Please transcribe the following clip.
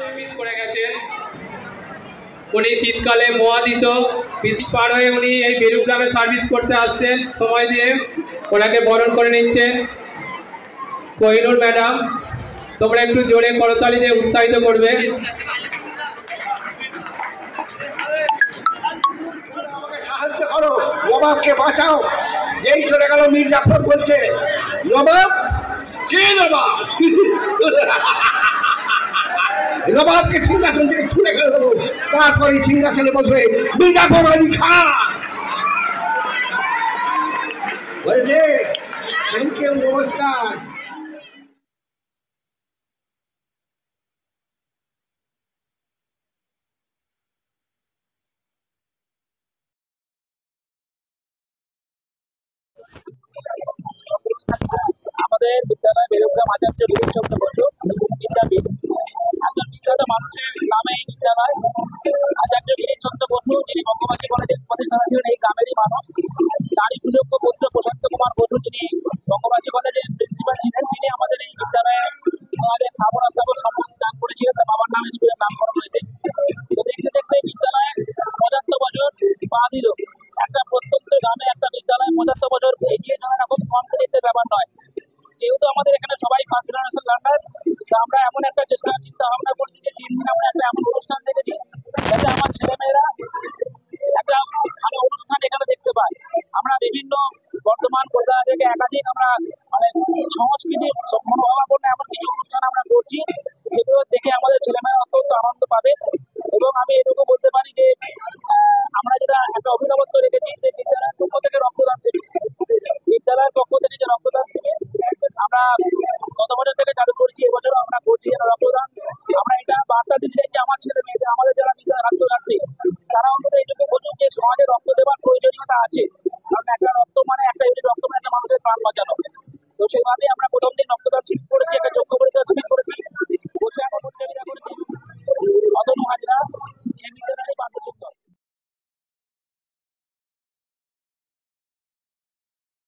Service করে গেছেন উনি শীতকালে মহাদিত বৃষ্টি পার হয়ে উনি এই বেলুগ্রামে সার্ভিস করতে আসছেন, সময় দিয়ে ওনাকে বরণ করে নিচ্ছেন কোহিনুর ম্যাডাম। তোমরা একটু জোরে করতালি দিয়ে উৎসাহিত করবে। সাহায্য করো, নবাবকে বাঁচাও। যেই চলে গেল মীর জাফর বলছে নবাব কে নবাব, নবাবকে সিংহাসন থেকে ছুড়ে ফেলে দেবো, তারপরে সিংহাসনে বসবে মীর জাফর আলী খান। বলছে থ্যাংক ইউ, নমস্কার। আমাদের বিদ্যালয় বেলুগ্রাম আচার্য বিধানচন্দ্র বসু বিদ্যাপীঠ, একজন বিখ্যাত মানুষের নামে এই বিদ্যালয়। আচার্য বিধানচন্দ্র বসু যিনি বঙ্গবাসী কলেজের প্রতিষ্ঠাতা ছিলেন এই গ্রামেরই মানুষ। তারই সুযোগ্য পুত্র প্রশান্ত কুমার বসু যিনি বঙ্গবাসী কলেজের প্রিন্সিপাল ছিলেন, তিনি আমাদের এই বিদ্যালয়ে আমাদের স্থাপনা সম্পত্তি দান করেছিলেন, তার বাবার নামে স্কুলের নামকরণ হয়েছে। তো দেখতে দেখতে বিদ্যালয়ে ৭৫ বছর পা দিল। একটা প্রত্যন্ত গ্রামে একটা বিদ্যালয় ৭৫ বছর এগিয়ে চলা খুব কম কৃতিত্বের ব্যাপার নয়। যেহেতু আমাদের এখানে সবাই ফার্স্ট জেনারেশন লার্নার, তো আমরা এমন একটা চিন্তা ভাবনা করছি যে 3 দিন আমরা একটা এমন অনুষ্ঠান দেখেছি যাতে আমার ছেলেমেয়েরা একটা ভালো অনুষ্ঠান এখানে দেখতে পায়। আমরা বিভিন্ন বর্তমান কলকাতা থেকে একাধিক আমরা মানে সংস্কৃতির মনোভাবাপন্ন এমন কিছু অনুষ্ঠান আমরা করছি যেগুলো দেখে আমাদের ছেলেমেয়েরা অত্যন্ত আনন্দ পাবে। এবং আমি এটুকু বলতে পারি যে আমরা যেটা একটা অভিনবত্ব রেখেছি যে বিদ্যালয়ের পক্ষ থেকে রক্তদান শিবির, বিদ্যালয়ের পক্ষ থেকে যে রক্তদান শিবির আমরা গত বছর থেকে চালু করেছি, এবছরও আমরা করছি রক্তদান। আমরা এটা বার্তা দিতে চাইছি আমার ছেলে মেয়েদের, আমাদের যারা বিদ্যালয় ছাত্রছাত্রী তারা অন্তত এইটুকু বুঝুন যে সমাজে রক্ত দেওয়ার প্রয়োজনীয়তা আছে।